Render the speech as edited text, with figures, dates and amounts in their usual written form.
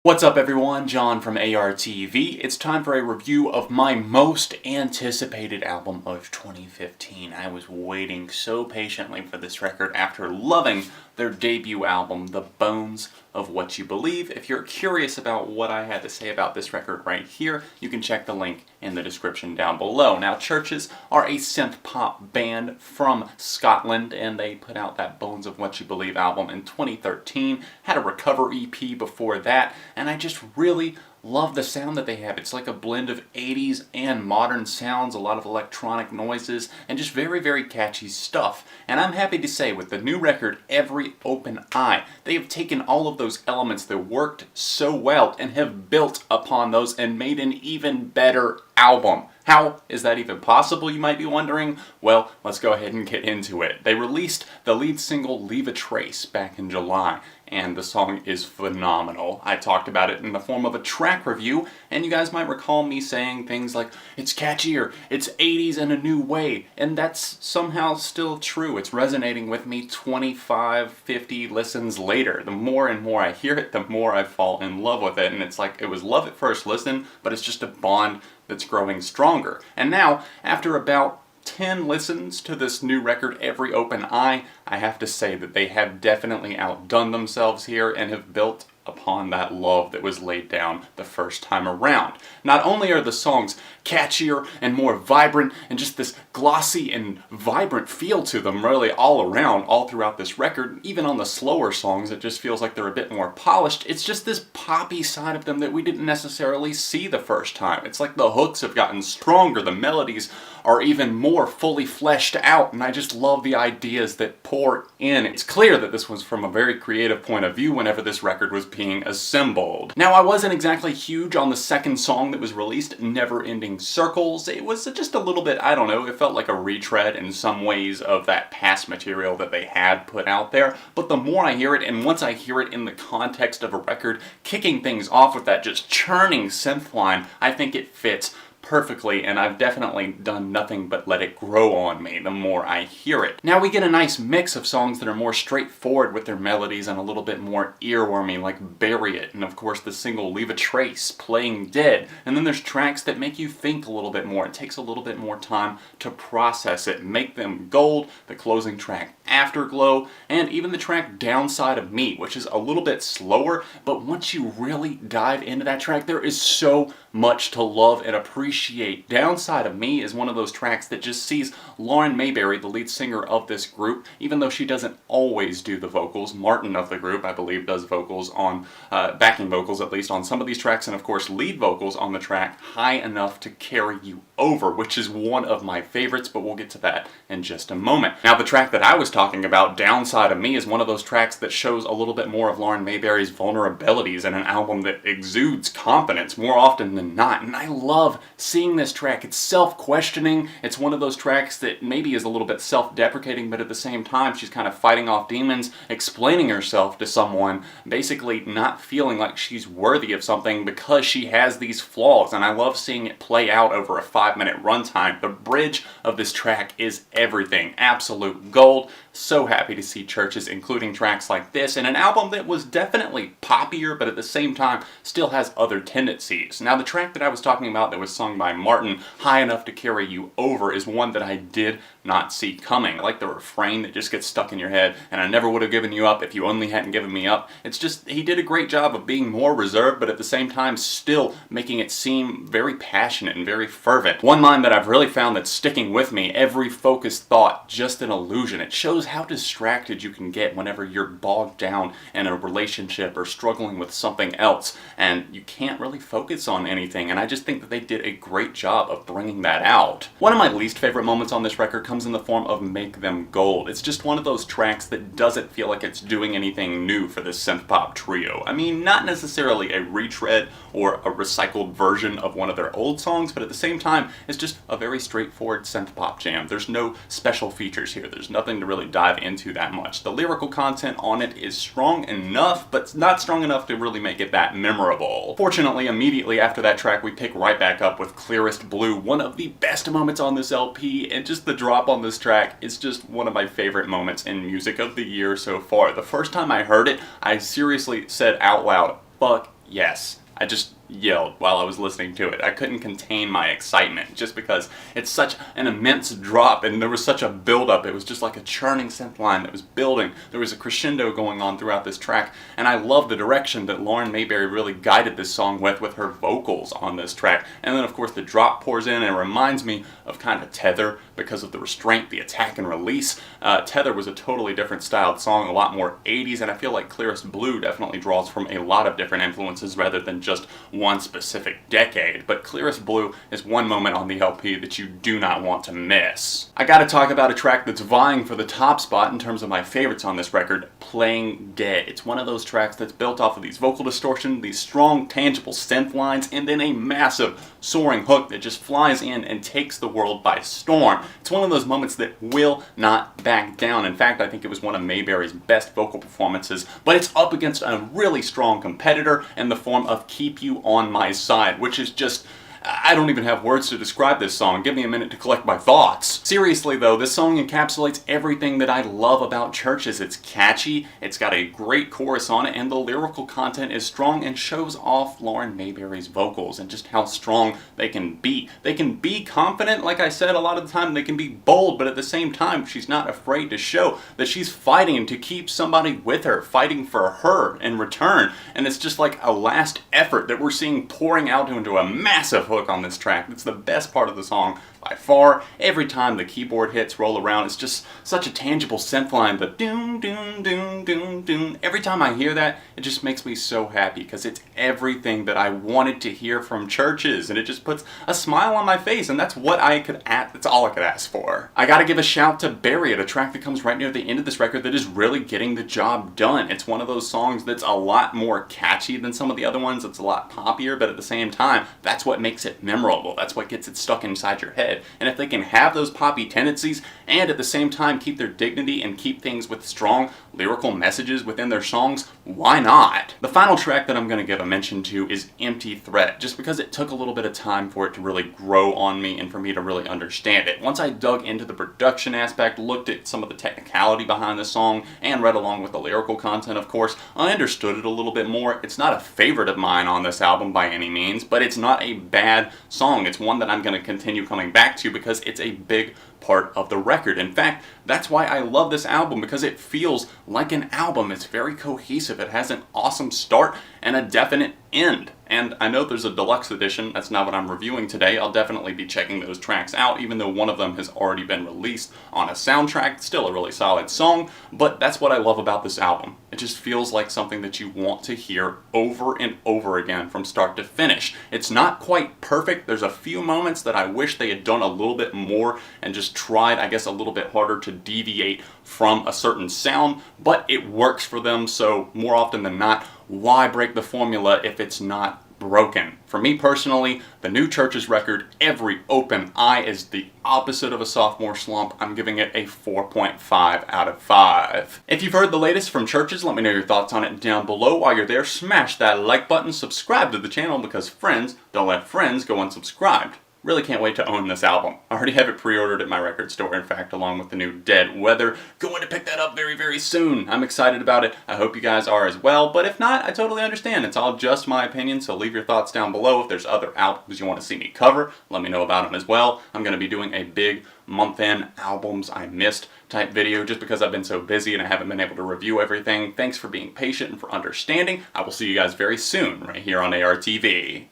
What's up everyone, John from ARTV. It's time for a review of my most anticipated album of 2015. I was waiting so patiently for this record after loving their debut album, The Bones of What You Believe. If you're curious about what I had to say about this record right here, you can check the link in the description down below. Now, Chvrches are a synth-pop band from Scotland, and they put out that Bones of What You Believe album in 2013, had a Recover EP before that, and I just really love the sound that they have. It's like a blend of 80s and modern sounds, a lot of electronic noises, and just very, very catchy stuff. And I'm happy to say with the new record, Every Open Eye, they have taken all of those elements that worked so well and have built upon those and made an even better album. How is that even possible, you might be wondering? Well, let's go ahead and get into it. They released the lead single Leave a Trace back in July, and the song is phenomenal. I talked about it in the form of a track review, and you guys might recall me saying things like, it's catchy or it's 80s in a new way, and that's somehow still true. It's resonating with me 25, 50 listens later. The more and more I hear it, the more I fall in love with it, and it's like it was love at first listen, but it's just a bond that's growing stronger. And now, after about 10 listens to this new record, Every Open Eye, I have to say that they have definitely outdone themselves here and have built upon that love that was laid down the first time around. Not only are the songs catchier and more vibrant and just this glossy and vibrant feel to them really all around, all throughout this record, even on the slower songs it just feels like they're a bit more polished. It's just this poppy side of them that we didn't necessarily see the first time. It's like the hooks have gotten stronger, the melodies are even more fully fleshed out, and I just love the ideas that pour in. It's clear that this was from a very creative point of view whenever this record was being assembled. Now, I wasn't exactly huge on the second song that was released, Never Ending Circles. It was just a little bit, I don't know, it felt like a retread in some ways of that past material that they had put out there, but the more I hear it, and once I hear it in the context of a record, kicking things off with that just churning synth line, I think it fits perfectly, and I've definitely done nothing but let it grow on me the more I hear it. Now we get a nice mix of songs that are more straightforward with their melodies and a little bit more earwormy, like Bury It, and of course the single Leave a Trace, Playing Dead, and then there's tracks that make you think a little bit more. It takes a little bit more time to process it. Make Them Gold, the closing track Afterglow, and even the track Downside of Me, which is a little bit slower, but once you really dive into that track, there is so much to love and appreciate. Downside of Me is one of those tracks that just sees Lauren Mayberry, the lead singer of this group, even though she doesn't always do the vocals. Martin of the group, I believe, does vocals on, backing vocals at least, on some of these tracks, and of course lead vocals on the track High Enough to Carry You Over, which is one of my favorites, but we'll get to that in just a moment. Now, the track that I was talking about, Downside of Me, is one of those tracks that shows a little bit more of Lauren Mayberry's vulnerabilities in an album that exudes confidence more often than not, and I love seeing this track. It's self-questioning. It's one of those tracks that maybe is a little bit self-deprecating, but at the same time she's kind of fighting off demons, explaining herself to someone, basically not feeling like she's worthy of something because she has these flaws, and I love seeing it play out over a 5-minute runtime. The bridge of this track is everything. Absolute gold. So happy to see Chvrches including tracks like this in an album that was definitely poppier, but at the same time still has other tendencies. Now, the track that I was talking about that was sung by Martin, High Enough to Carry You Over, is one that I did not see coming. I like the refrain that just gets stuck in your head, and I never would have given you up if you only hadn't given me up. It's just, he did a great job of being more reserved, but at the same time still making it seem very passionate and very fervent. One line that I've really found that's sticking with me, every focused thought, just an illusion. It shows how distracted you can get whenever you're bogged down in a relationship or struggling with something else, and you can't really focus on anything, and I just think that they did a great job of bringing that out. One of my least favorite moments on this record comes in the form of Make Them Gold. It's just one of those tracks that doesn't feel like it's doing anything new for this synth-pop trio. I mean, not necessarily a retread or a recycled version of one of their old songs, but at the same time, it's just a very straightforward synth-pop jam. There's no special features here. There's nothing to really dive into that much. The lyrical content on it is strong enough, but not strong enough to really make it that memorable. Fortunately, immediately after that track, we pick right back up with Clearest Blue, one of the best moments on this LP, and just the drop on this track is just one of my favorite moments in music of the year so far. The first time I heard it, I seriously said out loud, "Fuck Yes. I just yelled while I was listening to it. I couldn't contain my excitement just because it's such an immense drop and there was such a build-up. It was just like a churning synth line that was building. There was a crescendo going on throughout this track, and I love the direction that Lauren Mayberry really guided this song with her vocals on this track. And then of course the drop pours in and it reminds me of kind of Tether because of the restraint, the attack and release. Tether was a totally different styled song, a lot more 80s, and I feel like Clearest Blue definitely draws from a lot of different influences rather than just one specific decade, but Clearest Blue is one moment on the LP that you do not want to miss. I gotta talk about a track that's vying for the top spot in terms of my favorites on this record, Playing Dead. It's one of those tracks that's built off of these vocal distortion, these strong, tangible synth lines, and then a massive, soaring hook that just flies in and takes the world by storm. It's one of those moments that will not back down. In fact, I think it was one of Mayberry's best vocal performances, but it's up against a really strong competitor in the form of Keep You On My Side, which is just, I don't even have words to describe this song. Give me a minute to collect my thoughts. Seriously though, this song encapsulates everything that I love about Chvrches. It's catchy, it's got a great chorus on it, and the lyrical content is strong and shows off Lauren Mayberry's vocals and just how strong they can be. They can be confident, like I said, a lot of the time they can be bold, but at the same time she's not afraid to show that she's fighting to keep somebody with her, fighting for her in return. And it's just like a last effort that we're seeing pouring out into a massive hook on this track. It's the best part of the song by far. Every time the keyboard hits roll around, it's just such a tangible synth line. The doom, doom, doom, doom, doom. Every time I hear that, it just makes me so happy because it's everything that I wanted to hear from Chvrches, and it just puts a smile on my face, and that's what that's all I could ask for. I gotta give a shout to Bury It, a track that comes right near the end of this record that is really getting the job done. It's one of those songs that's a lot more catchy than some of the other ones. It's a lot poppier, but at the same time, that's what makes it memorable. That's what gets it stuck inside your head. And if they can have those poppy tendencies and at the same time keep their dignity and keep things with strong lyrical messages within their songs, why not? The final track that I'm going to give a mention to is Empty Threat, just because it took a little bit of time for it to really grow on me and for me to really understand it. Once I dug into the production aspect, looked at some of the technicality behind the song, and read along with the lyrical content, of course, I understood it a little bit more. It's not a favorite of mine on this album by any means, but it's not a bad song. It's one that I'm going to continue coming back to because it's a big part of the record. In fact, that's why I love this album, because it feels like an album. It's very cohesive. It has an awesome start and a definite end. And I know there's a deluxe edition. That's not what I'm reviewing today. I'll definitely be checking those tracks out, even though one of them has already been released on a soundtrack. It's still a really solid song, but that's what I love about this album. It just feels like something that you want to hear over and over again from start to finish. It's not quite perfect. There's a few moments that I wish they had done a little bit more and just tried, I guess, a little bit harder to deviate from a certain sound, but it works for them, so more often than not, why break the formula if it's not broken? For me personally, the new Chvrches record, Every Open Eye, is the opposite of a sophomore slump. I'm giving it a 4.5 out of 5. If you've heard the latest from Chvrches, let me know your thoughts on it down below. While you're there, smash that like button, subscribe to the channel, because friends don't let friends go unsubscribed. Really can't wait to own this album. I already have it pre-ordered at my record store, in fact, along with the new Dead Weather. Going to pick that up very, very soon. I'm excited about it. I hope you guys are as well, but if not, I totally understand. It's all just my opinion, so leave your thoughts down below. If there's other albums you want to see me cover, let me know about them as well. I'm going to be doing a big month-end albums I missed type video just because I've been so busy and I haven't been able to review everything. Thanks for being patient and for understanding. I will see you guys very soon right here on ARTV.